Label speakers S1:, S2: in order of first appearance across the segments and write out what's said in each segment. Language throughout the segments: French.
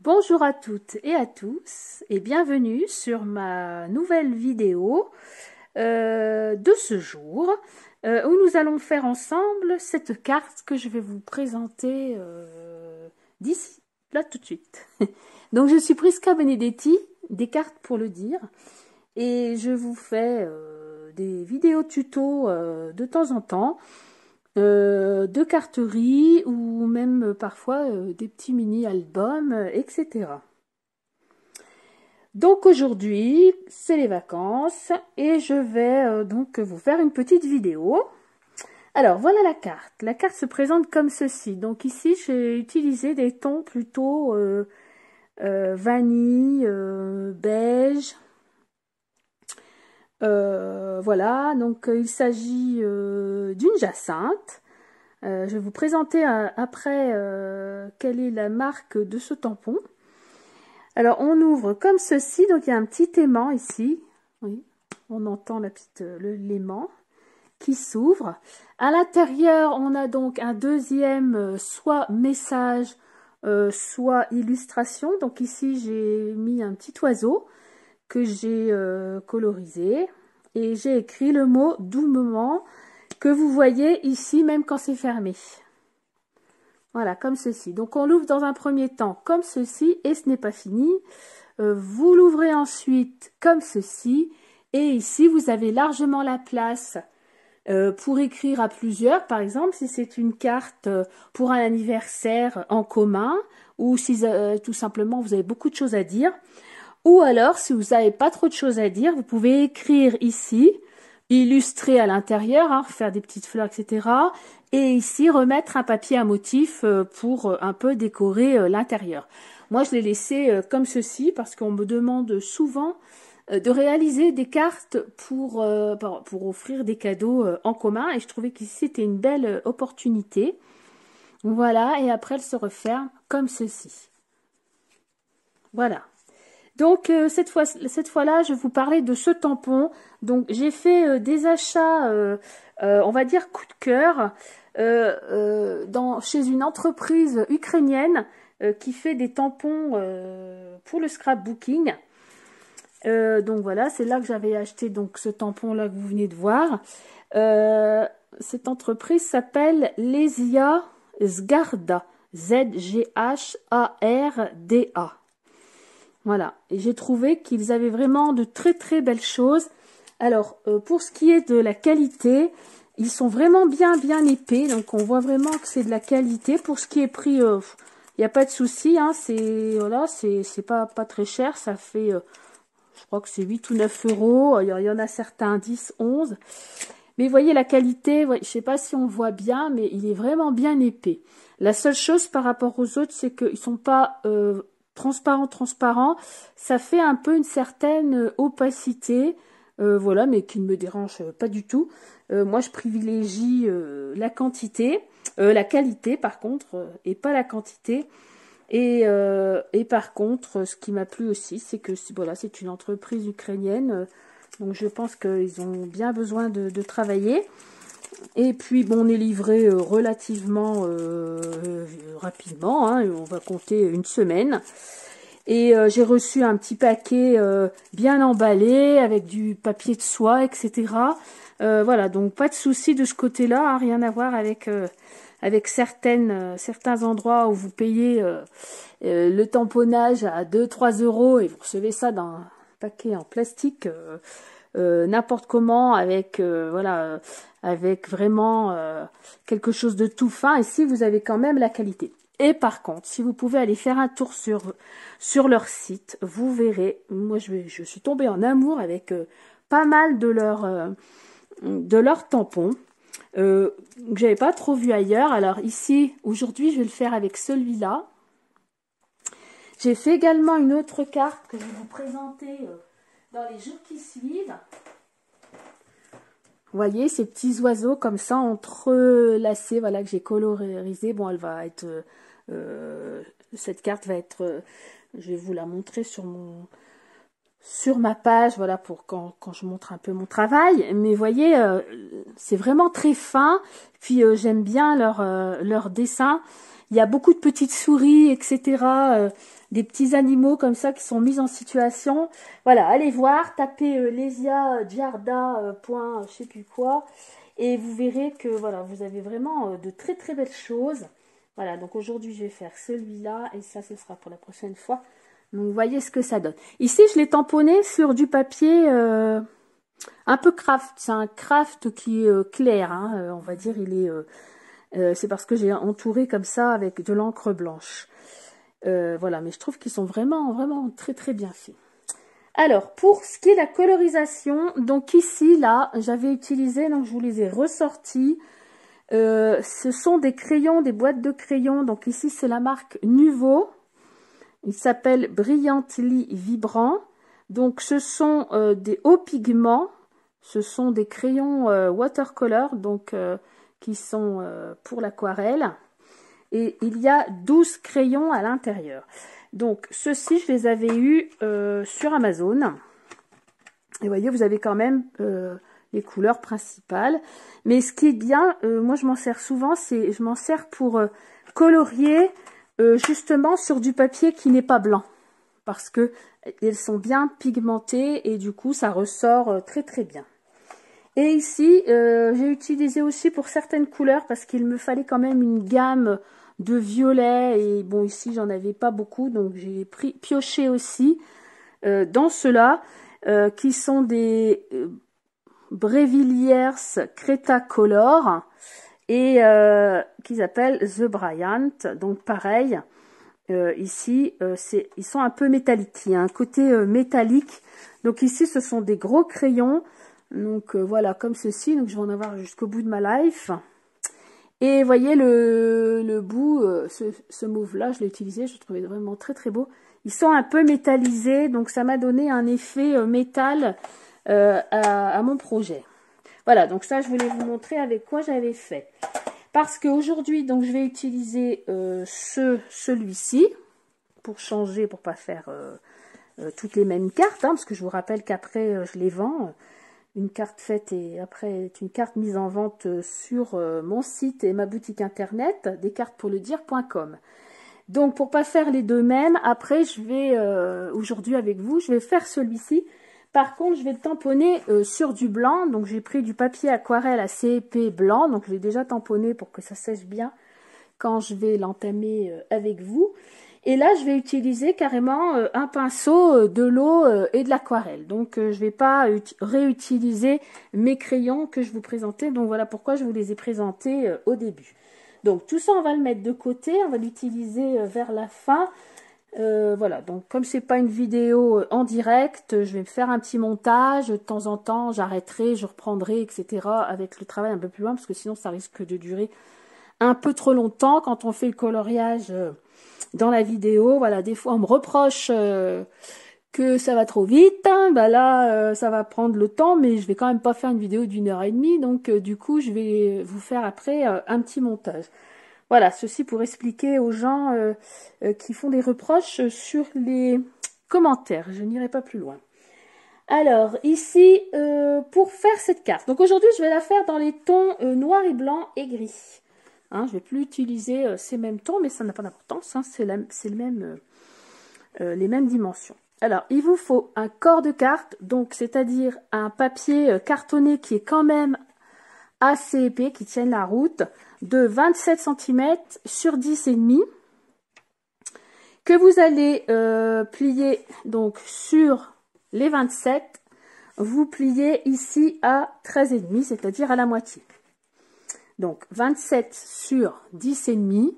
S1: Bonjour à toutes et à tous et bienvenue sur ma nouvelle vidéo de ce jour où nous allons faire ensemble cette carte que je vais vous présenter d'ici, là tout de suite. Donc je suis Prisca Benedetti, des cartes pour le dire, et je vous fais des vidéos tuto de temps en temps de carterie ou même parfois des petits mini-albums, etc. Donc aujourd'hui, c'est les vacances et je vais donc vous faire une petite vidéo. Alors voilà la carte. La carte se présente comme ceci. Donc ici, j'ai utilisé des tons plutôt vanille, beige. Voilà, donc il s'agit d'une jacinthe. Je vais vous présenter après quelle est la marque de ce tampon. Alors on ouvre comme ceci, donc il y a un petit aimant ici, oui, on entend l'aimant qui s'ouvre. À l'intérieur on a donc un deuxième soit message, soit illustration. Donc ici j'ai mis un petit oiseau que j'ai colorisé et j'ai écrit le mot doux moment que vous voyez ici même quand c'est fermé. Voilà, comme ceci. Donc on l'ouvre dans un premier temps comme ceci et ce n'est pas fini. Vous l'ouvrez ensuite comme ceci et ici vous avez largement la place pour écrire à plusieurs. Par exemple, si c'est une carte pour un anniversaire en commun ou si tout simplement vous avez beaucoup de choses à dire. Ou alors, si vous n'avez pas trop de choses à dire, vous pouvez écrire ici, illustrer à l'intérieur, hein, faire des petites fleurs, etc. Et ici, remettre un papier à motif pour un peu décorer l'intérieur. Moi, je l'ai laissé comme ceci parce qu'on me demande souvent de réaliser des cartes pour offrir des cadeaux en commun. Et je trouvais qu'ici, c'était une belle opportunité. Voilà, et après, elle se referme comme ceci. Voilà. Donc cette fois-là, je vais vous parler de ce tampon. Donc j'ai fait des achats, on va dire coup de cœur, chez une entreprise ukrainienne qui fait des tampons pour le scrapbooking. Donc voilà, c'est là que j'avais acheté donc ce tampon-là que vous venez de voir. Cette entreprise s'appelle Lesia Zgarda, Z-G-H-A-R-D-A. Voilà, et j'ai trouvé qu'ils avaient vraiment de très très belles choses. Alors, pour ce qui est de la qualité, ils sont vraiment bien épais, donc on voit vraiment que c'est de la qualité. Pour ce qui est prix, il n'y a pas de souci, hein, voilà, c'est pas très cher, ça fait, je crois que c'est 8 ou 9 euros, il y en a certains 10, 11. Mais vous voyez la qualité, ouais, je sais pas si on voit bien, mais il est vraiment bien épais. La seule chose par rapport aux autres, c'est qu'ils sont pas transparent, ça fait un peu une certaine opacité, voilà, mais qui ne me dérange pas du tout. Moi, je privilégie la quantité, la qualité par contre, et pas la quantité. Et par contre, ce qui m'a plu aussi, c'est que voilà, c'est une entreprise ukrainienne, donc je pense qu'ils ont bien besoin de travailler. Et puis, bon, on est livré relativement rapidement, hein, on va compter une semaine. Et j'ai reçu un petit paquet bien emballé, avec du papier de soie, etc. Voilà, donc pas de souci de ce côté-là, hein, rien à voir avec, certains endroits où vous payez le tamponnage à 2-3 euros et vous recevez ça dans un paquet en plastique. N'importe comment avec voilà avec vraiment quelque chose de tout fin. Ici vous avez quand même la qualité. Et par contre, si vous pouvez aller faire un tour sur leur site, vous verrez, moi je suis tombée en amour avec pas mal de leurs tampons que j'avais pas trop vu ailleurs. Alors ici aujourd'hui je vais le faire avec celui-là. J'ai fait également une autre carte que je vais vous présenter dans les jours qui suivent. Vous voyez ces petits oiseaux comme ça entrelacés, voilà, que j'ai colorisé. Bon, elle va être, cette carte va être, je vais vous la montrer sur ma page, voilà, pour quand je montre un peu mon travail. Mais vous voyez, c'est vraiment très fin. Puis j'aime bien leur dessin. il y a beaucoup de petites souris, etc. Des petits animaux comme ça qui sont mis en situation. Voilà, allez voir, tapez Lesia Giarda point je sais plus quoi, et vous verrez que voilà, vous avez vraiment de très très belles choses. Voilà, donc aujourd'hui je vais faire celui-là, et ça ce sera pour la prochaine fois. Donc vous voyez ce que ça donne. Ici je l'ai tamponné sur du papier un peu craft. C'est un craft qui est clair, hein, on va dire, il est... c'est parce que j'ai entouré comme ça avec de l'encre blanche. Voilà, mais je trouve qu'ils sont vraiment, vraiment très, très bien faits. Alors, pour ce qui est de la colorisation, donc ici, là, j'avais utilisé, donc je vous les ai ressortis. Ce sont des crayons, des boîtes de crayons. Donc ici, c'est la marque Nuvo. Il s'appelle Brilliantly Vibrant. Donc, ce sont des hauts pigments. Ce sont des crayons watercolor, donc qui sont pour l'aquarelle. Et il y a 12 crayons à l'intérieur. Donc, ceux-ci, je les avais eus sur Amazon. Et vous voyez, vous avez quand même les couleurs principales. Mais ce qui est bien, moi je m'en sers souvent, c'est je m'en sers pour colorier justement sur du papier qui n'est pas blanc. Parce que elles sont bien pigmentées et du coup, ça ressort très très bien. Et ici, j'ai utilisé aussi pour certaines couleurs parce qu'il me fallait quand même une gamme de violet. Et bon, ici, j'en avais pas beaucoup, donc j'ai pioché aussi dans ceux-là qui sont des Brevillers Cretacolor et qu'ils appellent The Bryant. Donc pareil, ici, ils sont un peu métalliques. Il y a un côté métallique. Donc ici, ce sont des gros crayons. Donc voilà, comme ceci. Donc je vais en avoir jusqu'au bout de ma life. Et voyez le bout, ce mauve-là, je l'ai utilisé, je le trouvais vraiment très très beau. Ils sont un peu métallisés, donc ça m'a donné un effet métal à mon projet. Voilà, donc ça je voulais vous montrer avec quoi j'avais fait. Parce qu'aujourd'hui, donc je vais utiliser celui-ci pour changer, pour pas faire toutes les mêmes cartes, hein, parce que je vous rappelle qu'après je les vends. Une carte faite et après est une carte mise en vente sur mon site et ma boutique internet, descartespourledire.com. Donc pour pas faire les deux mêmes, après je vais aujourd'hui avec vous, je vais faire celui-ci. Par contre, je vais le tamponner sur du blanc. Donc j'ai pris du papier aquarelle assez épais blanc, donc je l'ai déjà tamponné pour que ça sèche bien quand je vais l'entamer avec vous. Et là, je vais utiliser carrément un pinceau, de l'eau et de l'aquarelle. Donc, je ne vais pas réutiliser mes crayons que je vous présentais. Donc, voilà pourquoi je vous les ai présentés au début. Donc, tout ça, on va le mettre de côté. On va l'utiliser vers la fin. Voilà, donc comme c'est pas une vidéo en direct, je vais me faire un petit montage. De temps en temps, j'arrêterai, je reprendrai, etc. avec le travail un peu plus loin. Parce que sinon, ça risque de durer un peu trop longtemps quand on fait le coloriage dans la vidéo. Voilà, des fois on me reproche que ça va trop vite, hein. Bah là ça va prendre le temps, mais je vais quand même pas faire une vidéo d'1h30, donc du coup je vais vous faire après un petit montage. Voilà, ceci pour expliquer aux gens qui font des reproches sur les commentaires. Je n'irai pas plus loin. Alors, ici, pour faire cette carte. Donc aujourd'hui, je vais la faire dans les tons noir et blanc et gris. Hein, je ne vais plus utiliser ces mêmes tons, mais ça n'a pas d'importance. Hein, c'est les mêmes dimensions. Alors, il vous faut un corps de carte, donc c'est-à-dire un papier cartonné qui est quand même assez épais, qui tienne la route, de 27 cm sur 10,5, que vous allez plier donc sur les 27, vous pliez ici à 13,5, c'est-à-dire à la moitié. Donc 27 sur 10,5.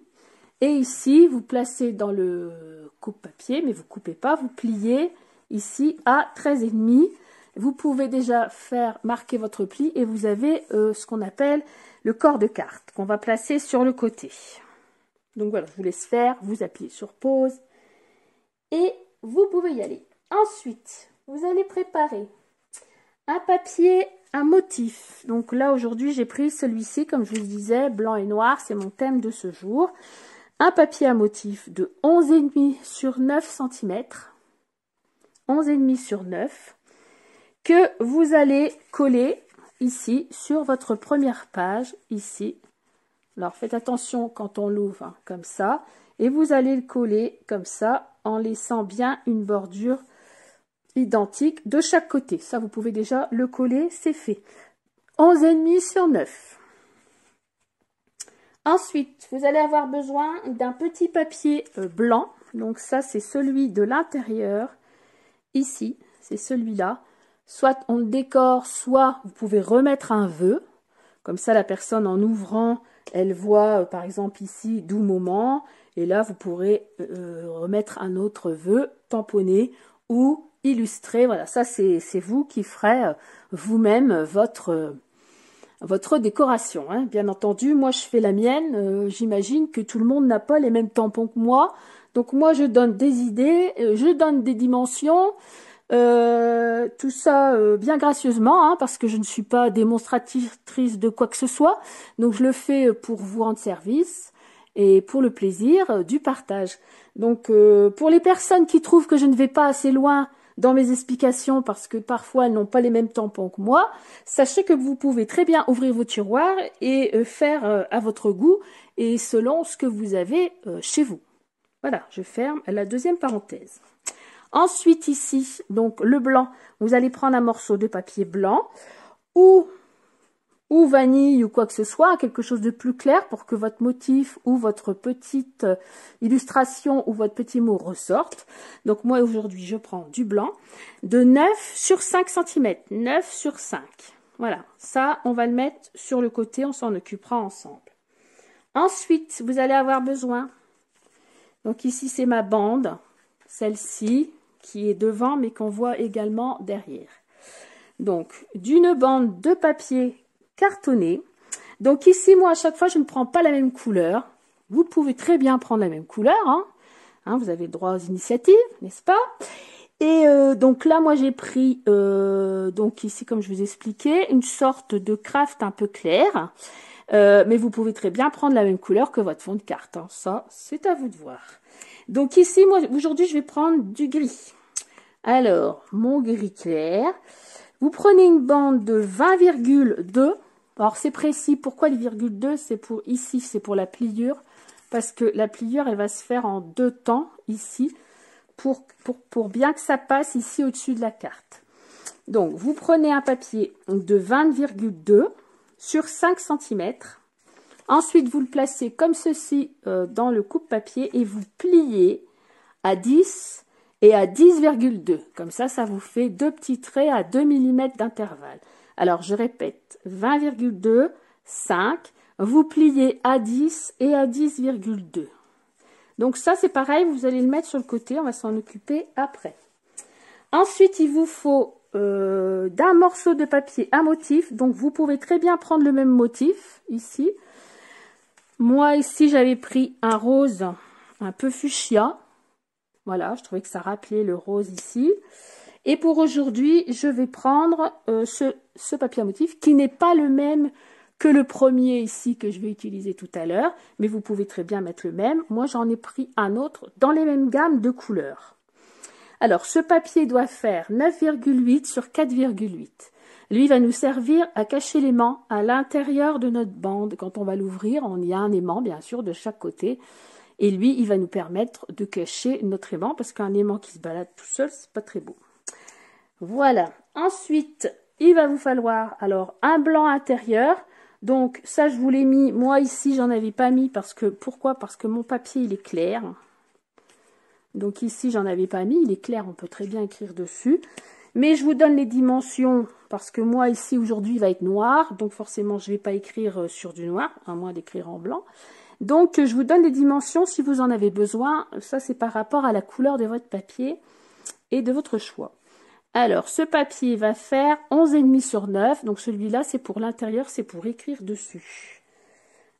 S1: Et ici, vous placez dans le coupe-papier, mais vous ne coupez pas, vous pliez ici à 13,5. Vous pouvez déjà faire marquer votre pli et vous avez ce qu'on appelle le corps de carte qu'on va placer sur le côté. Donc voilà, je vous laisse faire, vous appuyez sur pause et vous pouvez y aller. Ensuite, vous allez préparer un papier, un motif. Donc là, aujourd'hui, j'ai pris celui-ci, comme je vous le disais, blanc et noir, c'est mon thème de ce jour. Un papier à motif de 11,5 sur 9 cm. 11,5 sur 9. Que vous allez coller ici, sur votre première page, ici, Alors faites attention quand on l'ouvre hein, comme ça. Et vous allez le coller comme ça en laissant bien une bordure identique de chaque côté. Ça, vous pouvez déjà le coller, c'est fait. 11,5 sur 9. Ensuite, vous allez avoir besoin d'un petit papier blanc. Donc ça, c'est celui de l'intérieur. Ici, c'est celui-là. Soit on le décore, soit vous pouvez remettre un vœu. Comme ça, la personne, en ouvrant, elle voit, par exemple, ici, doux moment. Et là, vous pourrez remettre un autre vœu, tamponné ou illustré. Voilà, ça, c'est vous qui ferez vous-même votre décoration. Hein. Bien entendu, moi, je fais la mienne. J'imagine que tout le monde n'a pas les mêmes tampons que moi. Donc, moi, je donne des idées, je donne des dimensions. Tout ça bien gracieusement, hein, parce que je ne suis pas démonstratrice de quoi que ce soit. Donc je le fais pour vous rendre service et pour le plaisir du partage. Donc pour les personnes qui trouvent que je ne vais pas assez loin dans mes explications parce que parfois elles n'ont pas les mêmes tampons que moi, sachez que vous pouvez très bien ouvrir vos tiroirs et faire à votre goût et selon ce que vous avez chez vous. Voilà, je ferme la deuxième parenthèse. Ensuite ici, donc le blanc, vous allez prendre un morceau de papier blanc ou vanille ou quoi que ce soit, quelque chose de plus clair pour que votre motif ou votre petite illustration ou votre petit mot ressorte. Donc moi aujourd'hui je prends du blanc de 9 sur 5 cm, 9 sur 5. Voilà, ça on va le mettre sur le côté, on s'en occupera ensemble. Ensuite, vous allez avoir besoin, donc ici c'est ma bande, celle-ci, qui est devant mais qu'on voit également derrière. Donc d'une bande de papier cartonné. Donc ici moi à chaque fois je ne prends pas la même couleur. Vous pouvez très bien prendre la même couleur. Vous avez le droit aux initiatives, n'est-ce pas? Et donc là moi j'ai pris donc ici comme je vous expliquais une sorte de craft un peu clair. Mais vous pouvez très bien prendre la même couleur que votre fond de carte. Hein. Ça c'est à vous de voir. Donc ici, moi, aujourd'hui, je vais prendre du gris. Alors, mon gris clair. Vous prenez une bande de 20,2. Alors, c'est précis. Pourquoi les virgules 2? C'est pour ici, c'est pour la pliure. Parce que la pliure, elle va se faire en 2 temps, ici, pour bien que ça passe ici au-dessus de la carte. Donc, vous prenez un papier de 20,2 sur 5 cm. Ensuite, vous le placez comme ceci dans le coupe-papier et vous pliez à 10 et à 10,2. Comme ça, ça vous fait 2 petits traits à 2 mm d'intervalle. Alors, je répète, 20,2, 5, vous pliez à 10 et à 10,2. Donc ça, c'est pareil, vous allez le mettre sur le côté, on va s'en occuper après. Ensuite, il vous faut d'un morceau de papier un motif. Donc, vous pouvez très bien prendre le même motif, ici. Moi, ici, j'avais pris un rose un peu fuchsia. Voilà, je trouvais que ça rappelait le rose ici. Et pour aujourd'hui, je vais prendre ce papier à motif qui n'est pas le même que le premier ici que je vais utiliser tout à l'heure. Mais vous pouvez très bien mettre le même. Moi, j'en ai pris un autre dans les mêmes gammes de couleurs. Alors, ce papier doit faire 9,8 sur 4,8. Lui va nous servir à cacher l'aimant à l'intérieur de notre bande. Quand on va l'ouvrir, on y a un aimant, bien sûr, de chaque côté. Et lui, il va nous permettre de cacher notre aimant, parce qu'un aimant qui se balade tout seul, c'est pas très beau. Voilà. Ensuite, il va vous falloir, alors, un blanc intérieur. Donc, ça, je vous l'ai mis. Moi, ici, j'en avais pas mis, parce que, pourquoi? Parce que mon papier, il est clair. Donc ici, j'en avais pas mis. Il est clair, on peut très bien écrire dessus. Mais je vous donne les dimensions parce que moi ici aujourd'hui il va être noir. Donc forcément je ne vais pas écrire sur du noir, à moins d'écrire en blanc. Donc je vous donne les dimensions si vous en avez besoin. Ça c'est par rapport à la couleur de votre papier et de votre choix. Alors ce papier va faire 11,5 sur 9. Donc celui-là c'est pour l'intérieur, c'est pour écrire dessus.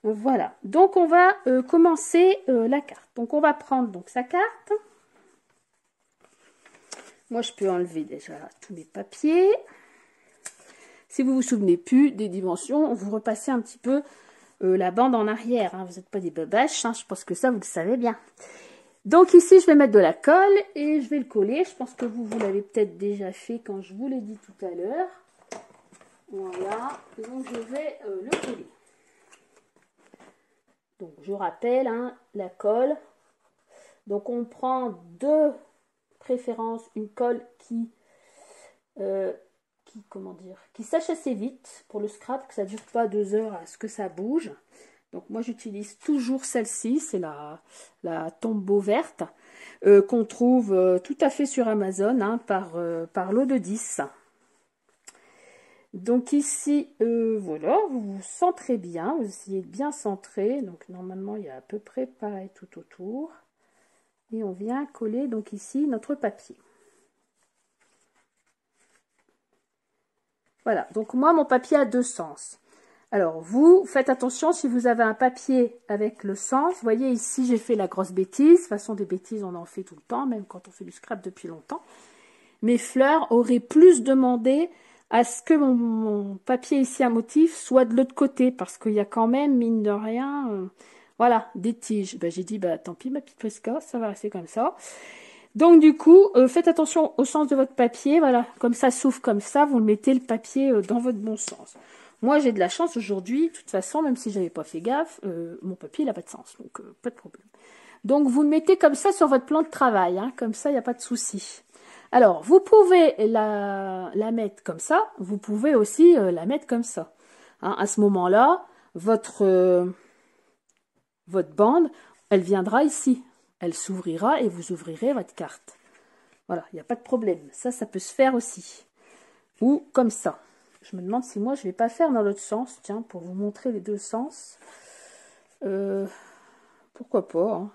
S1: Voilà. Donc on va commencer la carte. Donc on va prendre donc sa carte. Moi, je peux enlever déjà tous mes papiers. Si vous vous souvenez plus des dimensions, vous repassez un petit peu la bande en arrière. Hein. Vous n'êtes pas des babaches, hein. Je pense que ça, vous le savez bien. Donc ici, je vais mettre de la colle et je vais le coller. Je pense que vous l'avez peut-être déjà fait quand je vous l'ai dit tout à l'heure. Voilà. Donc, je vais le coller. Donc je rappelle, hein, la colle. Donc on prend de préférence une colle comment dire, qui sèche assez vite pour le scrap, que ça ne dure pas 2 heures à ce que ça bouge. Donc moi j'utilise toujours celle-ci, c'est la Tombow verte, qu'on trouve tout à fait sur Amazon, hein, par lot de 10. Donc ici, voilà, vous vous centrez bien, vous essayez de bien centrer. Donc normalement il y a à peu près pareil tout autour. Et on vient coller donc ici notre papier. Voilà, donc moi mon papier a 2 sens. Alors vous faites attention si vous avez un papier avec le sens. Vous voyez ici j'ai fait la grosse bêtise. De toute façon des bêtises on en fait tout le temps, même quand on fait du scrap depuis longtemps. Mes fleurs auraient plus demandé à ce que mon papier ici à motif soit de l'autre côté. Parce qu'il y a quand même, mine de rien, voilà, des tiges. Ben, j'ai dit, bah tant pis ma petite Prisca, ça va rester comme ça. Donc du coup, faites attention au sens de votre papier, voilà, comme ça s'ouvre comme ça, vous mettez le papier dans votre bon sens. Moi j'ai de la chance aujourd'hui, de toute façon, même si j'avais pas fait gaffe, mon papier il n'a pas de sens, donc pas de problème. Donc vous le mettez comme ça sur votre plan de travail, hein, comme ça il n'y a pas de souci. Alors vous pouvez la mettre comme ça, vous pouvez aussi la mettre comme ça. Hein, à ce moment-là, votre bande, elle viendra ici. Elle s'ouvrira et vous ouvrirez votre carte. Voilà, il n'y a pas de problème. Ça peut se faire aussi. Ou comme ça. Je me demande si moi, je ne vais pas faire dans l'autre sens. Tiens, pour vous montrer les deux sens. Pourquoi pas, hein.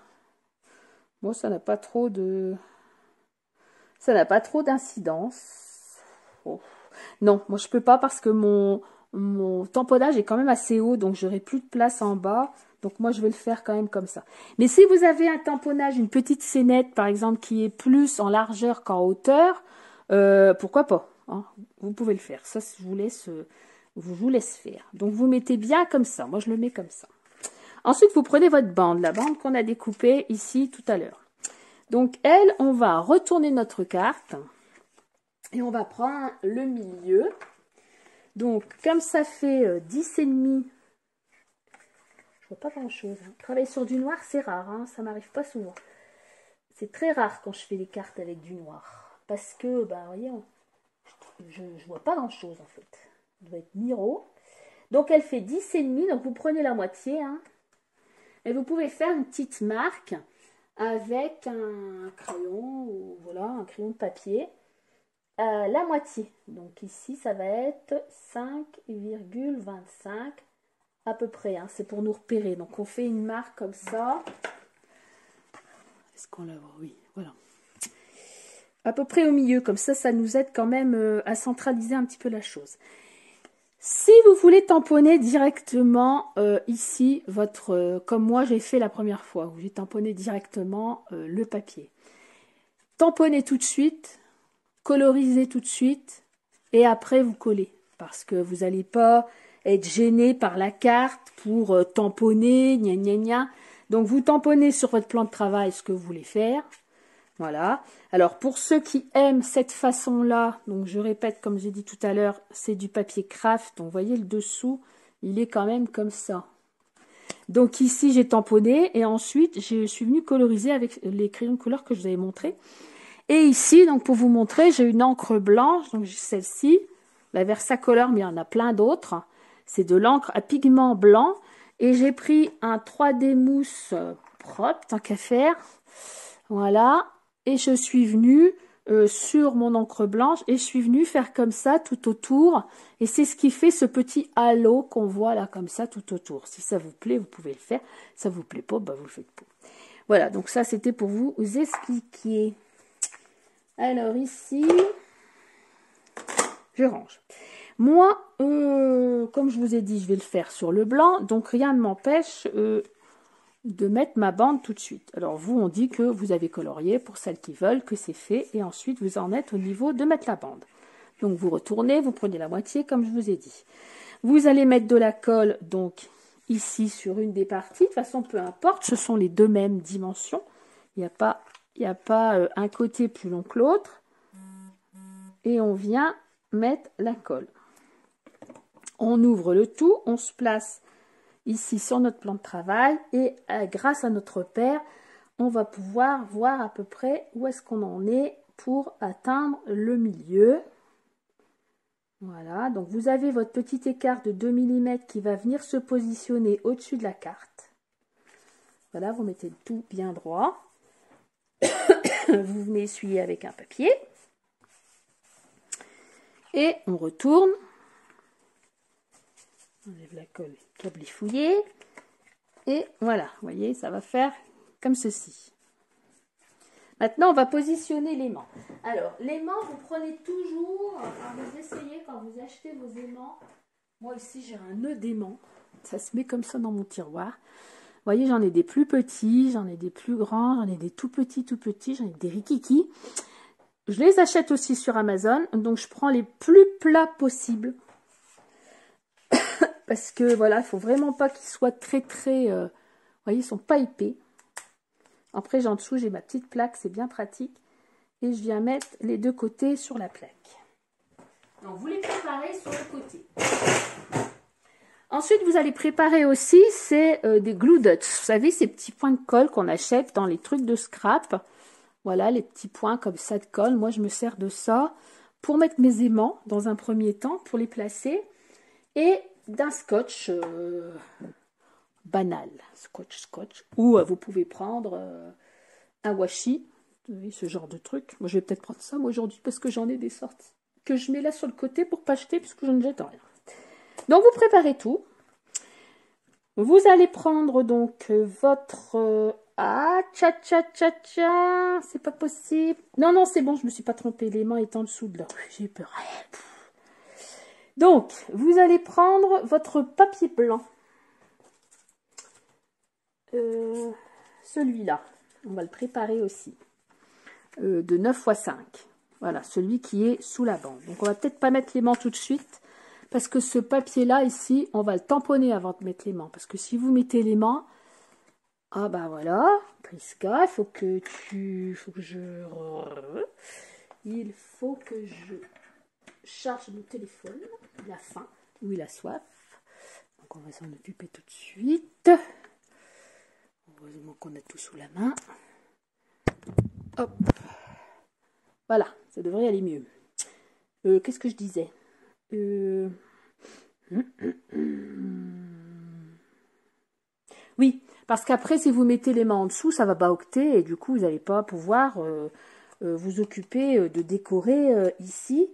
S1: Moi, ça n'a pas trop de... Ça n'a pas trop d'incidence. Oh. Non, moi, je peux pas parce que mon tamponnage est quand même assez haut. Donc, j'aurai plus de place en bas. Donc moi, je vais le faire quand même comme ça. Mais si vous avez un tamponnage, une petite scénette, par exemple, qui est plus en largeur qu'en hauteur, pourquoi pas, hein, vous pouvez le faire. Ça, je vous laisse faire. Donc, vous mettez bien comme ça. Moi, je le mets comme ça. Ensuite, vous prenez votre bande, la bande qu'on a découpée ici tout à l'heure. Donc, on va retourner notre carte et on va prendre le milieu. Donc, comme ça fait 10,5. Je vois pas grand chose. Hein. Travailler sur du noir, c'est rare. Hein. Ça m'arrive pas souvent. C'est très rare quand je fais les cartes avec du noir. Parce que, bah, voyez, je vois pas grand chose en fait. Ça doit être Miro. Donc, elle fait 10,5. Donc, vous prenez la moitié. Hein, et vous pouvez faire une petite marque avec un crayon, ou voilà, un crayon de papier. La moitié. Donc, ici, ça va être 5,25. À peu près, hein, c'est pour nous repérer. Donc on fait une marque comme ça. Est-ce qu'on la voit? Oui, voilà. À peu près au milieu, comme ça nous aide quand même à centraliser un petit peu la chose. Si vous voulez tamponner directement ici, comme moi j'ai fait la première fois, où j'ai tamponné directement le papier. Tamponnez tout de suite, colorisez tout de suite, et après vous collez. Parce que vous n'allez pas être gêné par la carte pour tamponner, gna gna gna. Donc vous tamponnez sur votre plan de travail ce que vous voulez faire. Voilà. Alors pour ceux qui aiment cette façon-là, donc je répète comme j'ai dit tout à l'heure, c'est du papier craft. Donc vous voyez le dessous, il est quand même comme ça. Donc ici j'ai tamponné et ensuite je suis venue coloriser avec les crayons de couleur que je vous avais montré. Et ici, donc pour vous montrer, j'ai une encre blanche, donc j'ai celle-ci, la Versacolor, mais il y en a plein d'autres. C'est de l'encre à pigment blanc. Et j'ai pris un 3D mousse propre, tant qu'à faire. Voilà. Et je suis venue sur mon encre blanche et je suis venue faire comme ça tout autour. Et c'est ce qui fait ce petit halo qu'on voit là comme ça tout autour. Si ça vous plaît, vous pouvez le faire. Si ça vous plaît pas, bah vous le faites pas. Voilà, donc ça c'était pour vous expliquer. Alors ici, je range. Moi, comme je vous ai dit, je vais le faire sur le blanc. Donc, rien ne m'empêche de mettre ma bande tout de suite. Alors, vous, on dit que vous avez colorié pour celles qui veulent, que c'est fait. Et ensuite, vous en êtes au niveau de mettre la bande. Donc, vous retournez, vous prenez la moitié, comme je vous ai dit. Vous allez mettre de la colle, donc, ici, sur une des parties. De toute façon, peu importe, ce sont les deux mêmes dimensions. Il n'y a pas un côté plus long que l'autre. Et on vient mettre la colle. On ouvre le tout, on se place ici sur notre plan de travail et grâce à notre repère, on va pouvoir voir à peu près où est-ce qu'on en est pour atteindre le milieu. Voilà, donc vous avez votre petit écart de 2 mm qui va venir se positionner au-dessus de la carte. Voilà, vous mettez tout bien droit. Vous venez essuyer avec un papier. Et on retourne. On enlève la colle cablifouillée. Et voilà, vous voyez, ça va faire comme ceci. Maintenant, on va positionner l'aimant. Alors, l'aimant, vous prenez toujours, vous essayez quand vous achetez vos aimants. Moi ici, j'ai un nœud d'aimant. Ça se met comme ça dans mon tiroir. Vous voyez, j'en ai des plus petits, j'en ai des plus grands, j'en ai des tout petits, j'en ai des rikiki. Je les achète aussi sur Amazon, donc je prends les plus plats possibles. Parce que voilà, il faut vraiment pas qu'ils soient très, vous voyez, ils sont pas épais. Après, en dessous, j'ai ma petite plaque, c'est bien pratique. Et je viens mettre les deux côtés sur la plaque. Donc, vous les préparez sur le côté. Ensuite, vous allez préparer aussi, c'est des glue dots. Vous savez, ces petits points de colle qu'on achète dans les trucs de scrap. Voilà, les petits points comme ça de colle. Moi, je me sers de ça pour mettre mes aimants dans un premier temps, pour les placer. Et d'un scotch banal, scotch. Ou vous pouvez prendre un washi, vous voyez, ce genre de truc. Moi, je vais peut-être prendre ça moi aujourd'hui parce que j'en ai des sortes que je mets là sur le côté pour pas jeter puisque je ne jette rien. Donc, vous préparez tout. Vous allez prendre donc votre... Ah, tcha, c'est pas possible. Non, c'est bon, je me suis pas trompée. Les mains étant en dessous de là. J'ai peur. Donc, vous allez prendre votre papier blanc. Celui-là, on va le préparer aussi. De 9 x 5. Voilà, celui qui est sous la bande. Donc, on va peut-être pas mettre l'aimant tout de suite. Parce que ce papier-là, ici, on va le tamponner avant de mettre l'aimant. Parce que si vous mettez l'aimant, ah bah voilà, Prisca, il faut que je charge mon téléphone. Il a faim ou il a soif. Donc on va s'en occuper tout de suite. Heureusement qu'on a tout sous la main. Hop. Voilà, ça devrait aller mieux. Qu'est-ce que je disais Oui, parce qu'après, si vous mettez les mains en dessous, ça va baocter et du coup, vous n'allez pas pouvoir vous occuper de décorer ici.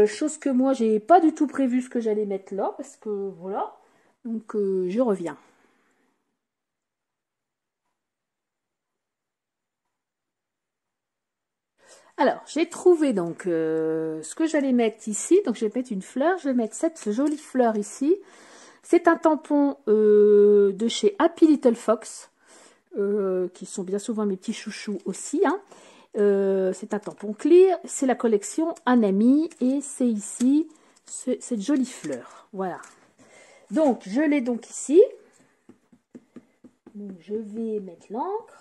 S1: Chose que moi, j'ai pas du tout prévu ce que j'allais mettre là, parce que voilà. Donc, je reviens. Alors, j'ai trouvé donc ce que j'allais mettre ici. Donc, je vais mettre une fleur. Je vais mettre cette jolie fleur ici. C'est un tampon de chez Happy Little Fox, qui sont bien souvent mes petits chouchous aussi. Hein. C'est un tampon clear. C'est la collection Anami. Et c'est ici cette jolie fleur. Voilà. Donc, je l'ai donc ici. Donc, je vais mettre l'encre.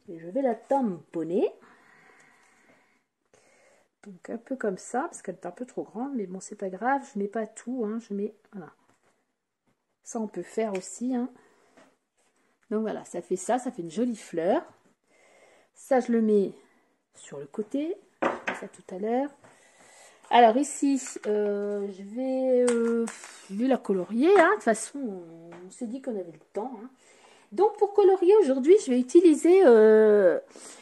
S1: Et je vais la tamponner. Donc un peu comme ça, parce qu'elle est un peu trop grande, mais bon, c'est pas grave, je mets pas tout, hein, je mets, voilà. Ça, on peut faire aussi, hein. Donc voilà, ça fait ça, ça fait une jolie fleur. Ça, je le mets sur le côté, je ferai ça tout à l'heure. Alors ici, je vais la colorier, hein. De toute façon, on s'est dit qu'on avait le temps, hein. Donc pour colorier aujourd'hui, je vais utiliser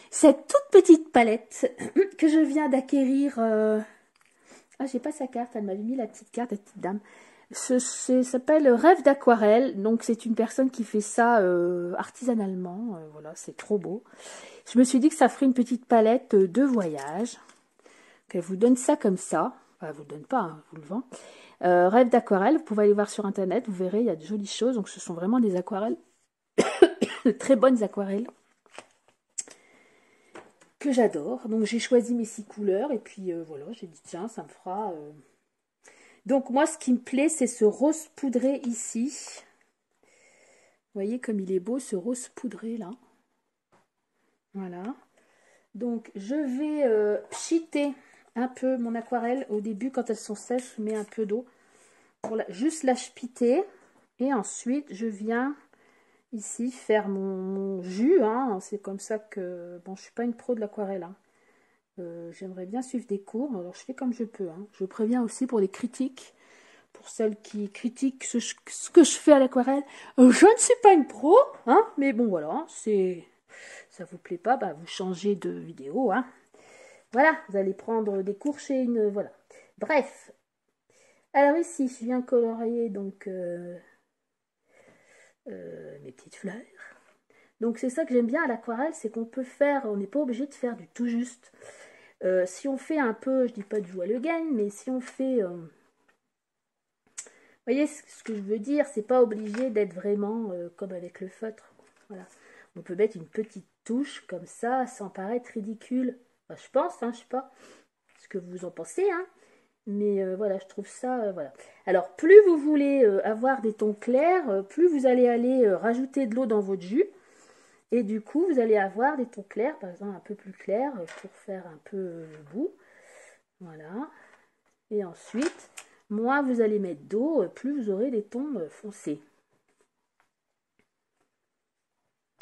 S1: cette toute petite palette que je viens d'acquérir. Ah, j'ai pas sa carte, elle m'avait mis la petite carte, la petite dame. Ça s'appelle Rêve d'aquarelle. Donc c'est une personne qui fait ça artisanalement. Voilà, c'est trop beau. Je me suis dit que ça ferait une petite palette de voyage. Qu'elle vous donne ça comme ça. Enfin, elle vous le donne pas, hein, vous le vend. Rêve d'aquarelle, vous pouvez aller voir sur internet, vous verrez, il y a de jolies choses. Donc ce sont vraiment des aquarelles. De très bonnes aquarelles que j'adore. Donc j'ai choisi mes 6 couleurs et puis voilà, j'ai dit tiens, ça me fera... Donc moi, ce qui me plaît, c'est ce rose poudré ici. Vous voyez comme il est beau, ce rose poudré là. Voilà. Donc je vais pchiter un peu mon aquarelle. Au début, quand elles sont sèches, je mets un peu d'eau pour juste l'achepiter. Et ensuite, je viens ici faire mon jus. Hein. C'est comme ça que... Bon, je suis pas une pro de l'aquarelle. Hein. J'aimerais bien suivre des cours. Alors, je fais comme je peux. Hein. Je préviens aussi pour les critiques. Pour celles qui critiquent ce que je fais à l'aquarelle. Je ne suis pas une pro. Hein. Mais bon, voilà. Ça vous plaît pas, bah, vous changez de vidéo. Hein. Voilà, vous allez prendre des cours chez une... Voilà. Bref. Alors ici, je viens colorier donc mes petites fleurs. Donc c'est ça que j'aime bien à l'aquarelle, c'est qu'on peut faire, on n'est pas obligé de faire du tout juste. Si on fait un peu, je dis pas de joie le gain, mais si on fait... vous voyez ce que je veux dire, c'est pas obligé d'être vraiment comme avec le feutre. Voilà. On peut mettre une petite touche comme ça, sans paraître ridicule. Enfin, je pense, hein, je sais pas ce que vous en pensez, hein. Mais voilà, je trouve ça, voilà. Alors, plus vous voulez avoir des tons clairs, plus vous allez aller rajouter de l'eau dans votre jus. Et du coup, vous allez avoir des tons clairs, par exemple un peu plus clairs, pour faire un peu le bout. Voilà. Et ensuite, moins vous allez mettre d'eau, plus vous aurez des tons foncés.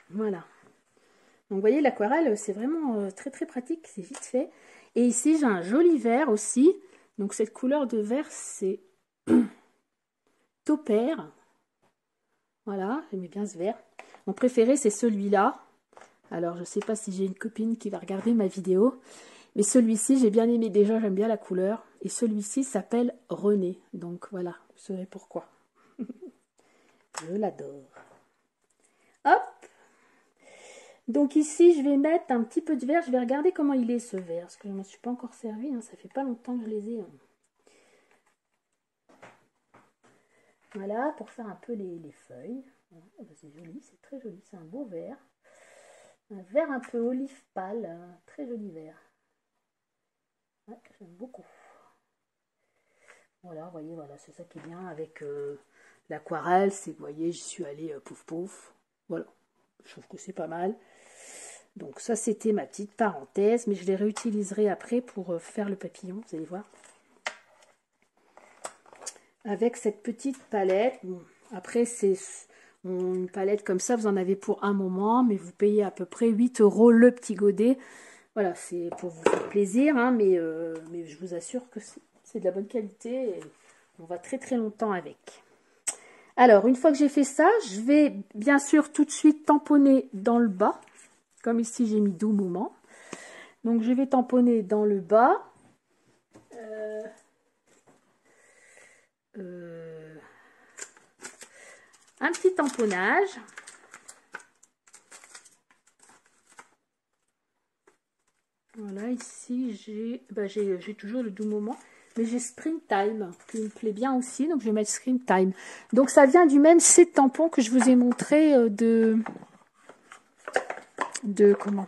S1: Voilà. Donc, vous voyez, l'aquarelle, c'est vraiment très très pratique, c'est vite fait. Et ici, j'ai un joli vert aussi. Donc, cette couleur de vert, c'est Tauper. Voilà, j'aimais bien ce vert. Mon préféré, c'est celui-là. Alors, je ne sais pas si j'ai une copine qui va regarder ma vidéo. Mais celui-ci, j'ai bien aimé déjà, j'aime bien la couleur. Et celui-ci s'appelle René. Donc, voilà, vous saurez pourquoi. Je l'adore. Hop. Donc ici, je vais mettre un petit peu de vert. Je vais regarder comment il est, ce vert. Parce que je ne m'en suis pas encore servi. Hein. Ça fait pas longtemps que je les ai. Hein. Voilà, pour faire un peu les feuilles. C'est joli, c'est très joli. C'est un beau vert. Un vert un peu olive pâle. Très joli vert. Ouais, j'aime beaucoup. Voilà, vous voyez, voilà, c'est ça qui est bien avec l'aquarelle. C'est que, vous voyez, j'y suis allée pouf pouf. Voilà, je trouve que c'est pas mal. Donc ça, c'était ma petite parenthèse. Mais je les réutiliserai après pour faire le papillon, vous allez voir. Avec cette petite palette. Bon, après, c'est une palette comme ça, vous en avez pour un moment, mais vous payez à peu près 8 € le petit godet. Voilà, c'est pour vous faire plaisir, hein, mais je vous assure que c'est de la bonne qualité et on va très très longtemps avec. Alors, une fois que j'ai fait ça, je vais bien sûr tout de suite tamponner dans le bas, comme ici j'ai mis doux moment. Donc, je vais tamponner dans le bas. Un petit tamponnage. Voilà, ici j'ai toujours le doux moment, mais j'ai Springtime qui me plaît bien aussi, donc je vais mettre Springtime. Donc ça vient du même set tampon que je vous ai montré de comment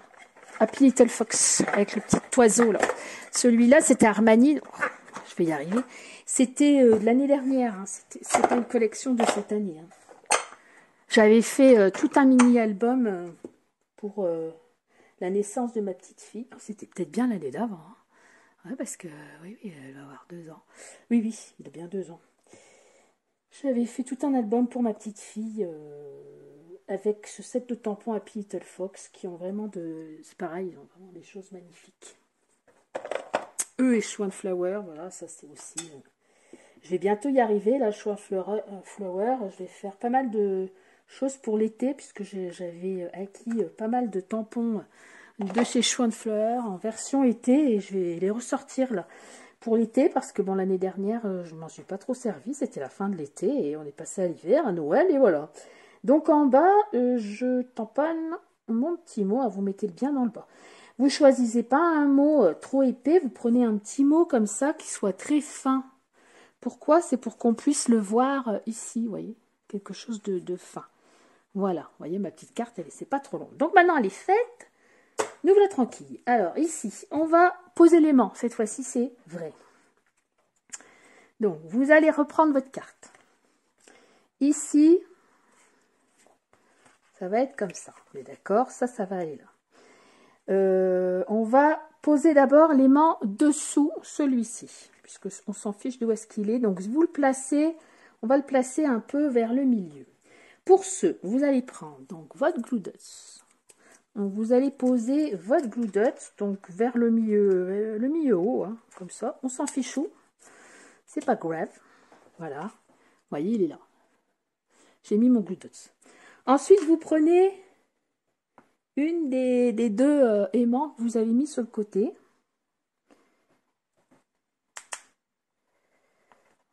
S1: Happy Little Fox avec le petit oiseau là. Celui-là c'était Armani, je vais y arriver. C'était de l'année dernière, hein. C'est pas une collection de cette année. Hein. J'avais fait tout un mini album pour la naissance de ma petite fille. C'était peut-être bien l'année d'avant. Hein. Ouais, parce que, oui, elle va avoir 2 ans. Oui, il a bien 2 ans. J'avais fait tout un album pour ma petite fille avec ce set de tampons Happy Little Fox qui ont vraiment c'est pareil, ils ont vraiment des choses magnifiques. Eux et Chouin Flower, voilà, ça c'est aussi... je vais bientôt y arriver, là, Chouin Flower. Je vais faire pas mal de choses pour l'été puisque j'avais acquis pas mal de tampons de chez Chouin Flower en version été et je vais les ressortir là pour l'été parce que bon, l'année dernière je m'en suis pas trop servi, c'était la fin de l'été et on est passé à l'hiver, à Noël et voilà. Donc en bas je tamponne mon petit mot, vous mettez le bien dans le bas. Vous choisissez pas un mot trop épais, vous prenez un petit mot comme ça qui soit très fin. Pourquoi? C'est pour qu'on puisse le voir ici, vous voyez, quelque chose de fin. Voilà, vous voyez ma petite carte, c'est pas trop long. Donc maintenant elle est faite. Nous voilà tranquilles. Alors ici, on va poser l'aimant. Cette fois-ci, c'est vrai. Donc, vous allez reprendre votre carte. Ici, ça va être comme ça. On est d'accord? Ça va aller là. On va poser d'abord l'aimant dessous celui-ci. puisque on s'en fiche de où est-ce qu'il est. Donc vous le placez, on va le placer un peu vers le milieu. Pour ce, vous allez prendre donc votre glue dots. Donc vous allez poser votre glue dots donc vers le milieu haut, hein, comme ça. On s'en fiche où, c'est pas grave. Voilà, vous voyez, il est là. J'ai mis mon glue dots. Ensuite, vous prenez une des deux aimants que vous avez mis sur le côté.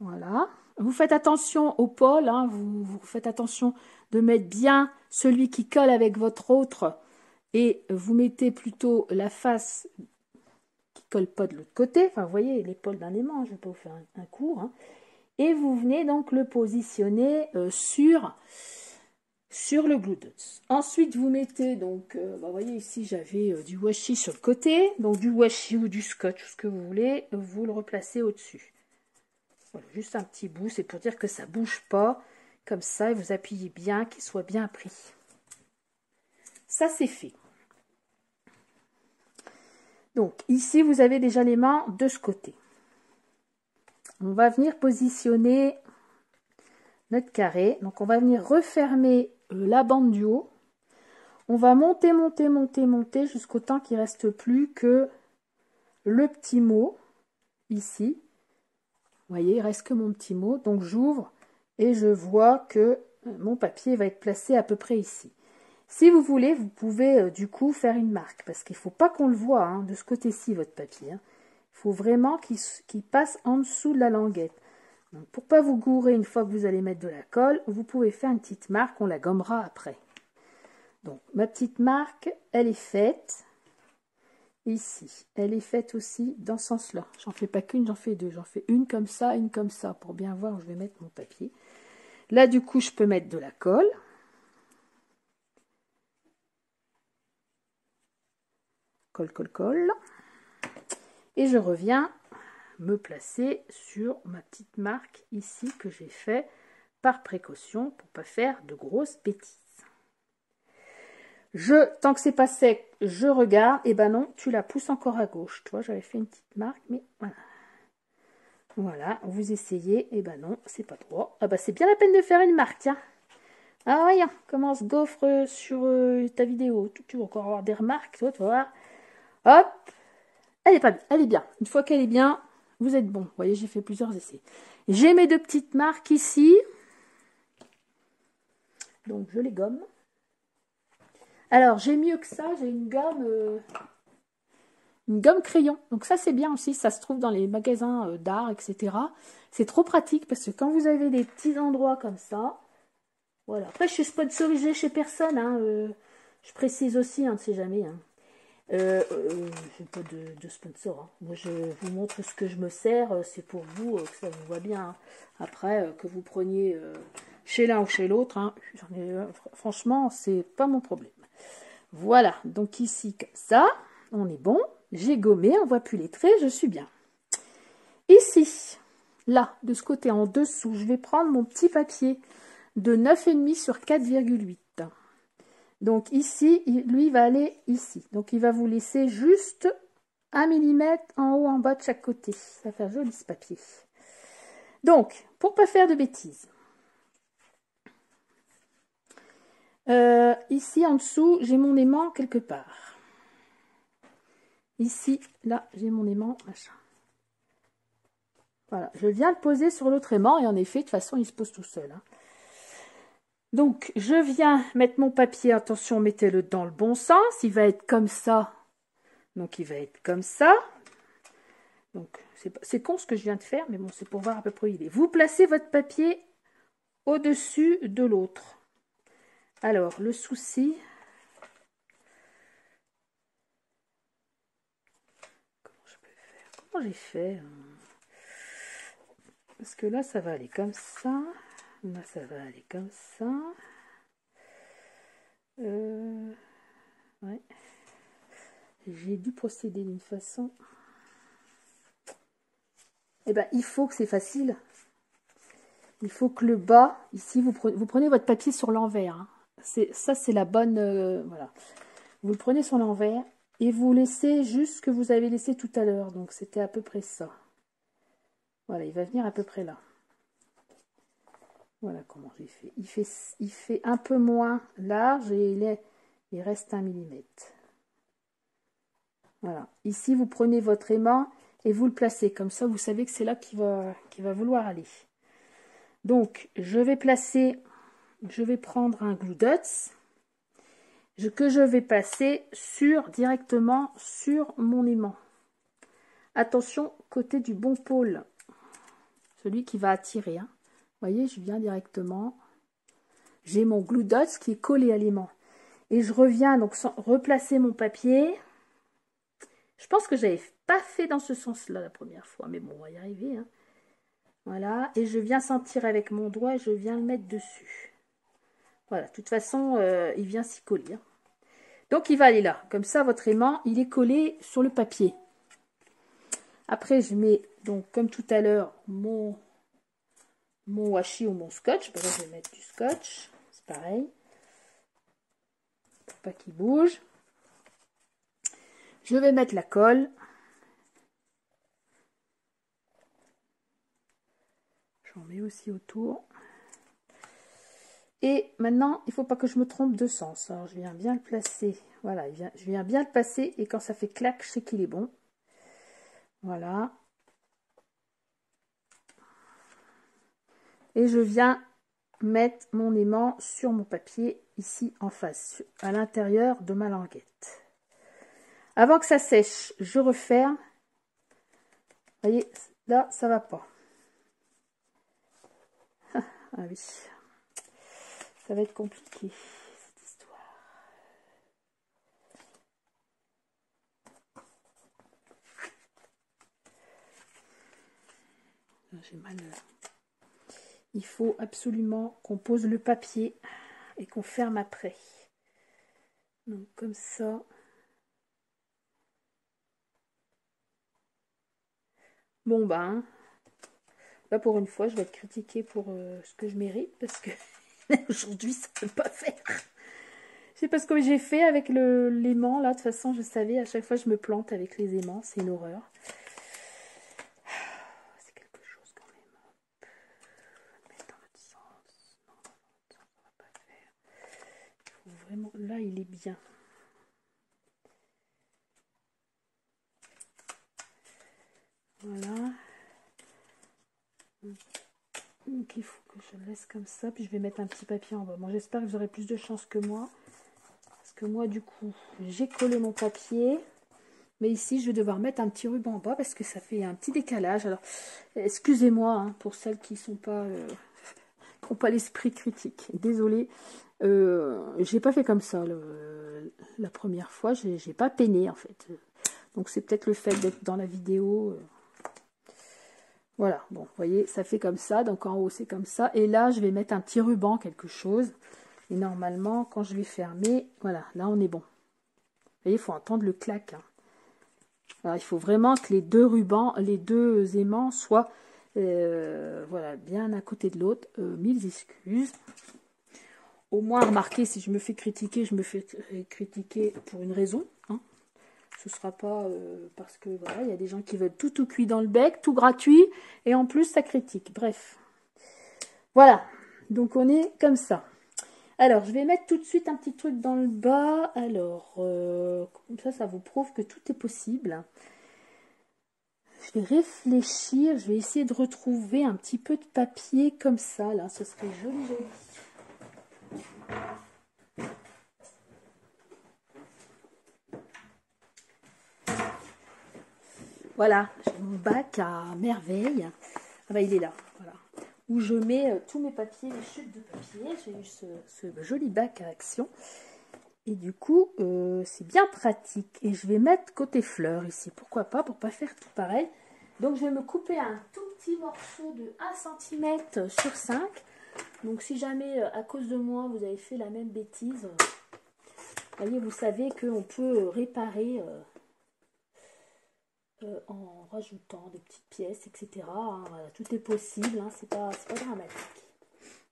S1: Voilà. Vous faites attention au pôle, hein, vous faites attention de mettre bien celui qui colle avec votre autre et vous mettez plutôt la face qui colle pas de l'autre côté. Enfin, vous voyez l'épaule d'un aimant, je ne vais pas vous faire un cours. Hein. Et vous venez donc le positionner sur le glue dots. Ensuite, vous mettez donc, vous voyez ici, j'avais du washi sur le côté, donc du washi ou du scotch, ce que vous voulez, vous le replacez au-dessus. Voilà, juste un petit bout, c'est pour dire que ça bouge pas, comme ça, et vous appuyez bien, qu'il soit bien pris. Ça, c'est fait. Donc, ici, vous avez déjà les mains de ce côté. On va venir positionner notre carré. Donc, on va venir refermer la bande du haut. On va monter, monter, monter, monter jusqu'au temps qu'il ne reste plus que le petit mot ici. Vous voyez, il reste que mon petit mot. Donc, j'ouvre et je vois que mon papier va être placé à peu près ici. Si vous voulez, vous pouvez du coup faire une marque parce qu'il ne faut pas qu'on le voit hein, de ce côté-ci, votre papier. Hein. Il faut vraiment qu'il passe en dessous de la languette. Donc, pour ne pas vous gourer une fois que vous allez mettre de la colle, vous pouvez faire une petite marque, on la gommera après. Donc, ma petite marque, elle est faite ici. Elle est faite aussi dans ce sens-là. J'en fais pas qu'une, j'en fais deux. J'en fais une comme ça pour bien voir où je vais mettre mon papier. Là, du coup, je peux mettre de la colle. Colle, colle, colle. Et je reviens me placer sur ma petite marque ici que j'ai fait par précaution pour pas faire de grosses bêtises. Tant que c'est pas sec, je regarde. Et ben non, tu la pousses encore à gauche. Tu vois, j'avais fait une petite marque, mais voilà. Voilà, vous essayez. Et ben non, c'est pas droit. Ah bah c'est bien la peine de faire une marque, tiens. Ah rien, comment on se gaufre sur ta vidéo. Tu vas encore avoir des remarques, toi, tu vas voir. Hop, elle est pas bien, elle est bien. Une fois qu'elle est bien, vous êtes bon. Vous voyez, j'ai fait plusieurs essais. J'ai mes deux petites marques ici. Donc je les gomme. Alors j'ai mieux que ça, j'ai une gomme crayon. Donc ça c'est bien aussi, ça se trouve dans les magasins d'art, etc. C'est trop pratique parce que quand vous avez des petits endroits comme ça, voilà. Après je suis sponsorisée chez personne, hein, je précise aussi, on ne sait jamais. Hein. Je n'ai pas de sponsor. Hein. Moi je vous montre ce que je me sers, c'est pour vous, que ça vous voit bien. Hein. Après que vous preniez chez l'un ou chez l'autre, hein, franchement c'est pas mon problème. Voilà, donc ici comme ça, on est bon. J'ai gommé, on ne voit plus les traits, je suis bien. Ici, là, de ce côté en dessous, je vais prendre mon petit papier de 9,5 sur 4,8. Donc ici, lui, il va aller ici. Donc il va vous laisser juste 1 mm en haut, en bas de chaque côté. Ça va faire joli ce papier. Donc, pour ne pas faire de bêtises. Ici, en dessous, j'ai mon aimant quelque part. Ici, là, j'ai mon aimant, machin. Voilà, je viens le poser sur l'autre aimant et en effet, de toute façon, il se pose tout seul. Hein. Donc, je viens mettre mon papier. Attention, mettez-le dans le bon sens. Il va être comme ça. Donc, il va être comme ça. Donc, c'est con ce que je viens de faire, mais bon, c'est pour voir à peu près où il est. Vous placez votre papier au-dessus de l'autre. Alors, le souci... Comment je peux faire? Comment j'ai fait? Parce que là, ça va aller comme ça. Là, ça va aller comme ça. Ouais. J'ai dû procéder d'une façon. Eh ben, il faut que c'est facile. Il faut que le bas, ici, vous prenez votre papier sur l'envers. Hein. Ça, c'est la bonne... voilà. Vous le prenez sur l'envers et vous laissez juste ce que vous avez laissé tout à l'heure. Donc, c'était à peu près ça. Voilà, il va venir à peu près là. Voilà comment j'ai fait. Il fait un peu moins large et il reste 1 mm. Voilà. Ici, vous prenez votre aimant et vous le placez. Comme ça, vous savez que c'est là qu'il va vouloir aller. Donc, je vais prendre un Glue Dots que je vais passer directement sur mon aimant. Attention, côté du bon pôle, celui qui va attirer. Hein. Vous voyez, je viens directement. J'ai mon Glue Dots qui est collé à l'aimant. Et je reviens donc replacer mon papier. Je pense que j'avais pas fait dans ce sens-là la première fois, mais bon, on va y arriver. Hein. Voilà, et je viens sentir avec mon doigt et je viens le mettre dessus. Voilà, de toute façon, il vient s'y coller. Hein. Donc, il va aller là. Comme ça, votre aimant, il est collé sur le papier. Après, je mets, donc, comme tout à l'heure, mon washi ou mon scotch. Ben là, je vais mettre du scotch. C'est pareil. Pour pas qu'il bouge. Je vais mettre la colle. J'en mets aussi autour. Et maintenant, il ne faut pas que je me trompe de sens. Alors, je viens bien le placer. Voilà, je viens bien le placer. Et quand ça fait clac, je sais qu'il est bon. Voilà. Et je viens mettre mon aimant sur mon papier, ici en face, à l'intérieur de ma languette. Avant que ça sèche, je referme. Vous voyez, là, ça va pas. Ah oui. Ça va être compliqué, cette histoire. J'ai mal. Il faut absolument qu'on pose le papier et qu'on ferme après. Donc, comme ça. Bon, ben, là, pour une fois, je vais être critiquée pour ce que je mérite parce que aujourd'hui, ça ne peut pas faire. C'est parce que j'ai fait avec l'aimant, là. De toute façon, je savais, à chaque fois, je me plante avec les aimants. C'est une horreur. C'est quelque chose quand même. Mettre dans l'autre sens. Non, ça ne va pas faire. Il faut vraiment... Là, il est bien. Voilà. Donc, il faut que je le laisse comme ça. Puis, je vais mettre un petit papier en bas. Bon, j'espère que vous aurez plus de chance que moi. Parce que moi, du coup, j'ai collé mon papier. Mais ici, je vais devoir mettre un petit ruban en bas parce que ça fait un petit décalage. Alors, excusez-moi hein, pour celles qui sont pas, n'ont pas l'esprit critique. Désolée, j'ai pas fait comme ça la première fois. J'ai pas peiné en fait. Donc c'est peut-être le fait d'être dans la vidéo. Voilà, bon, vous voyez, ça fait comme ça. Donc en haut, c'est comme ça. Et là, je vais mettre un petit ruban, quelque chose. Et normalement, quand je vais fermer, voilà, là, on est bon. Vous voyez, il faut entendre le clac. Hein. Alors, il faut vraiment que les deux rubans, les deux aimants soient voilà, bien à côté de l'autre. 1000 excuses. Au moins, remarquez, si je me fais critiquer, je me fais critiquer pour une raison. Hein. Ce ne sera pas parce que voilà, il y a des gens qui veulent tout cuit dans le bec, tout gratuit, et en plus, ça critique. Bref. Voilà. Donc, on est comme ça. Alors, je vais mettre tout de suite un petit truc dans le bas. Alors, comme ça vous prouve que tout est possible. Je vais réfléchir. Je vais essayer de retrouver un petit peu de papier comme ça. Là, ce serait joli, joli. Voilà, j'ai mon bac à merveille. Ah bah, il est là, voilà. Où je mets tous mes papiers, les chutes de papier. J'ai eu ce joli bac à action. Et du coup, c'est bien pratique. Et je vais mettre côté fleurs ici. Pourquoi pas, pour pas faire tout pareil. Donc, je vais me couper un tout petit morceau de 1 cm sur 5. Donc, si jamais, à cause de moi, vous avez fait la même bêtise, voyez, vous savez qu'on peut réparer en rajoutant des petites pièces, etc. Hein, voilà, tout est possible, hein, c'est pas dramatique.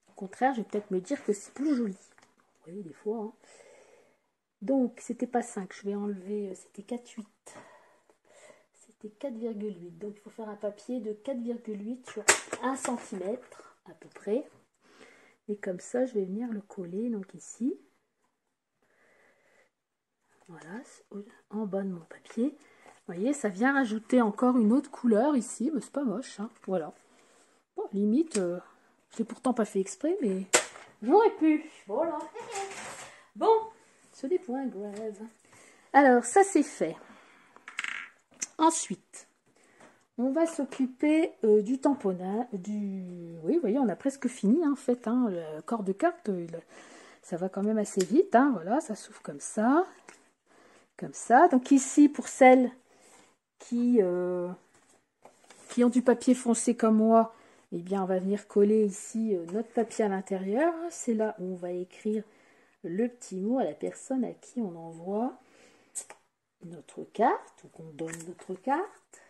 S1: Au contraire, je vais peut-être me dire que c'est plus joli. Vous voyez, des fois. Hein. Donc, c'était pas 5, je vais enlever, c'était 4,8. c'était 4,8. Donc il faut faire un papier de 4,8 sur 1 cm à peu près. Et comme ça, je vais venir le coller donc ici. Voilà, en bas de mon papier. Vous voyez, ça vient rajouter encore une autre couleur ici, mais c'est pas moche, hein. Voilà. Bon, limite, je l'ai pourtant pas fait exprès, mais j'aurais pu. Voilà. Bon, ce n'est point grave. Alors, ça c'est fait. Ensuite, on va s'occuper du tamponnage, Oui, vous voyez, on a presque fini, hein, en fait, hein, le corps de carte, ça va quand même assez vite, hein, voilà, ça s'ouvre comme ça. Comme ça. Donc ici, pour celles qui ont du papier foncé comme moi, eh bien, on va venir coller ici notre papier à l'intérieur. C'est là où on va écrire le petit mot à la personne à qui on envoie notre carte ou qu'on donne notre carte.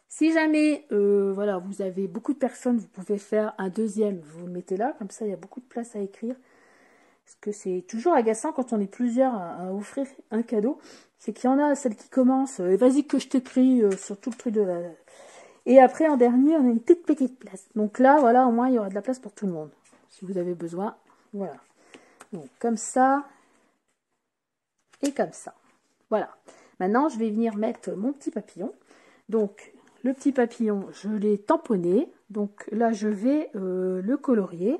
S1: Si jamais, voilà, vous avez beaucoup de personnes, vous pouvez faire un deuxième, vous le mettez là, comme ça, il y a beaucoup de place à écrire. Parce que c'est toujours agaçant quand on est plusieurs à offrir un cadeau. C'est qu'il y en a celle qui commence, vas-y que je t'écris sur tout le truc de la... Et après, en dernier, on a une toute petite place. Donc là, voilà, au moins, il y aura de la place pour tout le monde. Si vous avez besoin, voilà. Donc, comme ça. Et comme ça. Voilà. Maintenant, je vais venir mettre mon petit papillon. Donc, le petit papillon, je l'ai tamponné. Donc là, je vais le colorier.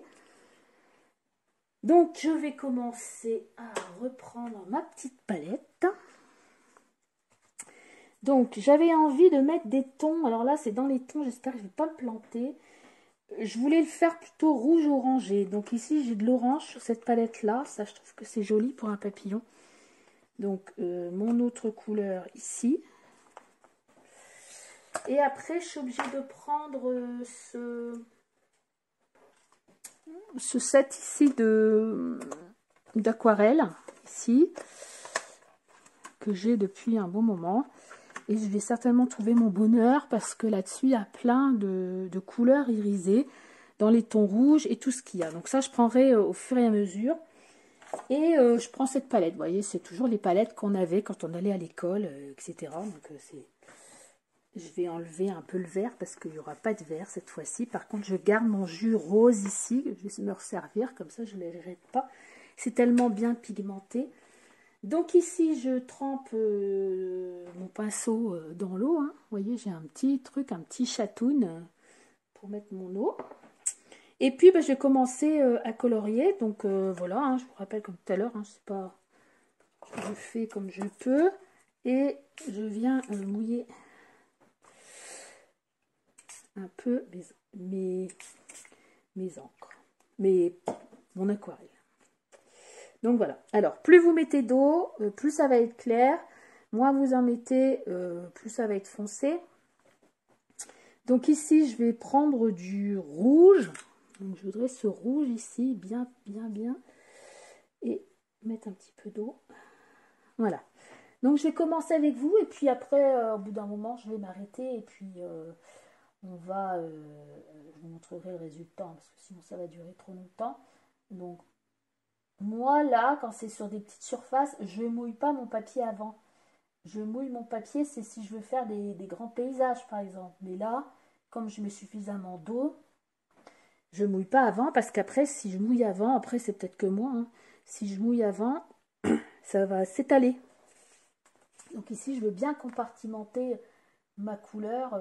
S1: Donc, je vais commencer à reprendre ma petite palette. Donc, j'avais envie de mettre des tons. Alors là, c'est dans les tons, j'espère que je ne vais pas me planter. Je voulais le faire plutôt rouge-orangé. Donc ici, j'ai de l'orange sur cette palette-là. Ça, je trouve que c'est joli pour un papillon. Donc, mon autre couleur ici. Et après, je suis obligée de prendre ce set ici d'aquarelle, ici, que j'ai depuis un bon moment. Et je vais certainement trouver mon bonheur parce que là-dessus, il y a plein de couleurs irisées dans les tons rouges et tout ce qu'il y a. Donc ça, je prendrai au fur et à mesure. Et je prends cette palette. Vous voyez, c'est toujours les palettes qu'on avait quand on allait à l'école, etc. Donc je vais enlever un peu le vert parce qu'il n'y aura pas de vert cette fois-ci. Par contre, je garde mon jus rose ici. Je vais me resservir, comme ça je ne les jette pas. C'est tellement bien pigmenté. Donc ici, je trempe mon pinceau dans l'eau. Hein. Vous voyez, j'ai un petit truc, un petit chatoun pour mettre mon eau. Et puis, je vais commencer à colorier. Donc voilà, hein, je vous rappelle comme tout à l'heure, hein, c'est pas... je fais comme je peux. Et je viens mouiller un peu mes encres, mon aquarelle. Donc voilà. Alors, plus vous mettez d'eau, plus ça va être clair. Moins vous en mettez, plus ça va être foncé. Donc ici, je vais prendre du rouge. Donc je voudrais ce rouge ici, bien. Et mettre un petit peu d'eau. Voilà. Donc je vais commencer avec vous. Et puis après, au bout d'un moment, je vais m'arrêter. Et puis, je vous montrerai le résultat. Parce que sinon, ça va durer trop longtemps. Donc, moi, là, quand c'est sur des petites surfaces, je ne mouille pas mon papier avant. Je mouille mon papier, c'est si je veux faire des grands paysages, par exemple. Mais là, comme je mets suffisamment d'eau, je ne mouille pas avant, parce qu'après, si je mouille avant, après, c'est peut-être que moi, hein, si je mouille avant, ça va s'étaler. Donc ici, je veux bien compartimenter ma couleur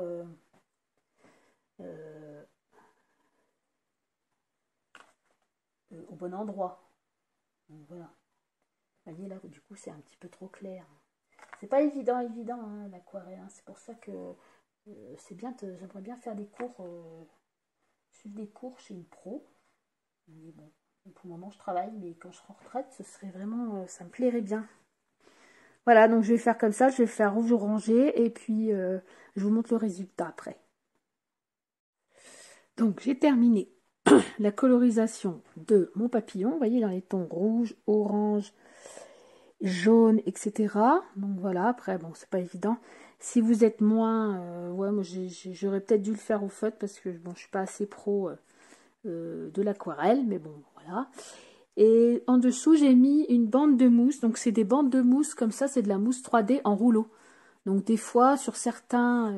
S1: au bon endroit. Donc voilà. Vous voyez là, du coup, c'est un petit peu trop clair. C'est pas évident, hein, l'aquarelle. Hein. C'est pour ça que c'est bien. J'aimerais bien faire des cours, suivre des cours chez une pro. Mais bon, pour le moment, je travaille. Mais quand je serai en retraite, ce serait vraiment, ça me plairait bien. Voilà, donc je vais faire comme ça. Je vais faire rouge orangé et puis je vous montre le résultat après. Donc j'ai terminé la colorisation de mon papillon. Vous voyez dans les tons rouge, orange, jaune, etc. Donc voilà, après, bon, c'est pas évident. Si vous êtes moins... ouais, moi, j'aurais peut-être dû le faire au feutre parce que, bon, je suis pas assez pro de l'aquarelle, mais bon, voilà. Et en dessous, j'ai mis une bande de mousse. Donc, c'est des bandes de mousse comme ça, c'est de la mousse 3D en rouleau. Donc des fois, sur certains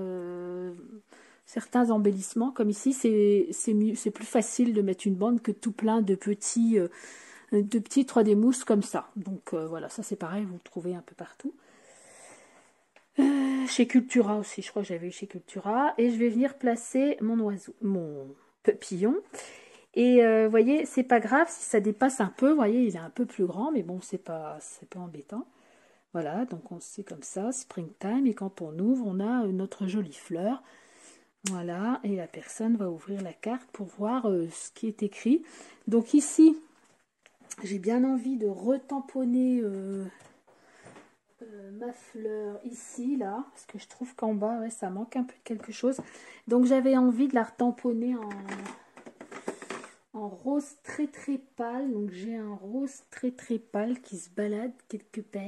S1: embellissements, comme ici, c'est plus facile de mettre une bande que tout plein de petits 3D mousses comme ça. Donc voilà, ça c'est pareil, vous le trouvez un peu partout. Chez Cultura aussi, je crois que j'avais eu chez Cultura. Et je vais venir placer mon oiseau, mon papillon. Et vous voyez, c'est pas grave si ça dépasse un peu. Vous voyez, il est un peu plus grand, mais bon, c'est pas embêtant. Voilà, donc on sait comme ça, springtime. Et quand on ouvre, on a notre jolie fleur. Voilà, et la personne va ouvrir la carte pour voir ce qui est écrit. Donc ici, j'ai bien envie de retamponner ma fleur ici, là, parce que je trouve qu'en bas, ouais, ça manque un peu de quelque chose. Donc j'avais envie de la retamponner en rose très très pâle. Donc j'ai un rose très très pâle qui se balade quelque part,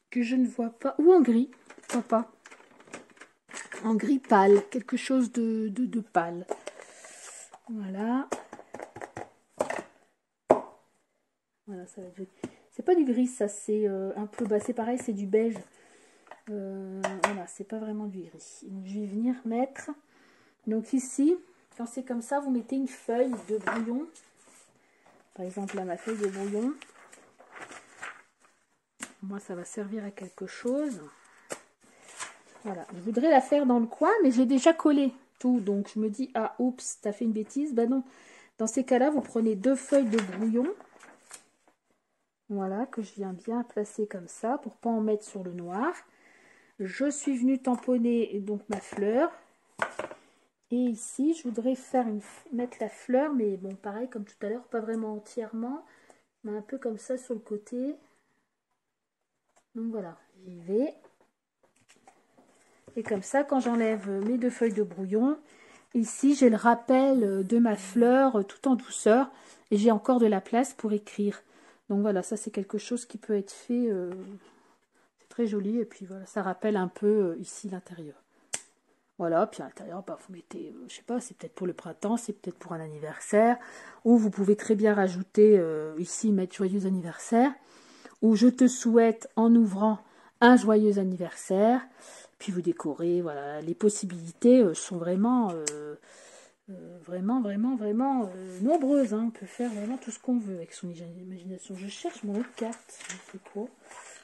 S1: que je ne vois pas, ou en gris, pourquoi pas. En gris pâle, quelque chose de pâle. Voilà. Voilà, ça va être joli. C'est pas du gris, ça, c'est un peu, bah c'est pareil, c'est du beige. Voilà, c'est pas vraiment du gris. Donc, je vais venir mettre, donc ici, quand c'est comme ça, vous mettez une feuille de brouillon. Par exemple, là, ma feuille de brouillon. Moi, ça va servir à quelque chose. Voilà, je voudrais la faire dans le coin, mais j'ai déjà collé tout. Donc, je me dis, ah, oups, t'as fait une bêtise. Ben non, dans ces cas-là, vous prenez 2 feuilles de brouillon. Voilà, que je viens bien placer comme ça, pour pas en mettre sur le noir. Je suis venue tamponner donc ma fleur. Et ici, je voudrais mettre la fleur, mais bon, pareil, comme tout à l'heure, pas vraiment entièrement, mais un peu comme ça sur le côté. Donc voilà, j'y vais. Et comme ça, quand j'enlève mes 2 feuilles de brouillon, ici, j'ai le rappel de ma fleur tout en douceur. Et j'ai encore de la place pour écrire. Donc voilà, ça c'est quelque chose qui peut être fait. C'est très joli. Et puis voilà, ça rappelle un peu ici l'intérieur. Voilà, puis à l'intérieur, bah, vous mettez, je sais pas, c'est peut-être pour le printemps, c'est peut-être pour un anniversaire, ou vous pouvez très bien rajouter ici, mettre joyeux anniversaire, ou je te souhaite en ouvrant un joyeux anniversaire, puis vous décorez, voilà, les possibilités sont vraiment, vraiment nombreuses, hein. On peut faire vraiment tout ce qu'on veut avec son imagination. Je cherche mon autre carte, c'est quoi?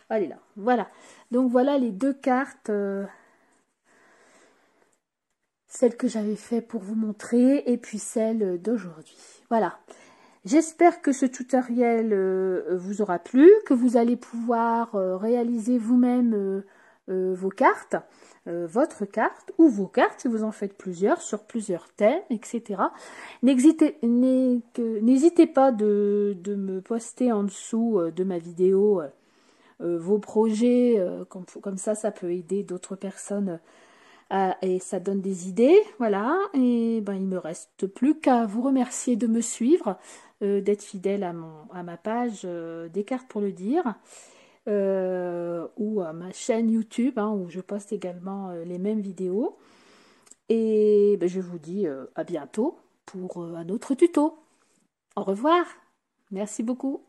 S1: Elle est là, voilà. Donc voilà les 2 cartes. Celle que j'avais fait pour vous montrer et puis celle d'aujourd'hui. Voilà. J'espère que ce tutoriel vous aura plu, que vous allez pouvoir réaliser vous-même vos cartes, votre carte ou vos cartes si vous en faites plusieurs sur plusieurs thèmes, etc. N'hésitez pas de me poster en dessous de ma vidéo vos projets, comme ça peut aider d'autres personnes. Et ça donne des idées, voilà. Et ben il me reste plus qu'à vous remercier de me suivre, d'être fidèle à ma page des cartes pour le dire, ou à ma chaîne YouTube, hein, où je poste également les mêmes vidéos. Et ben, je vous dis à bientôt pour un autre tuto. Au revoir, merci beaucoup.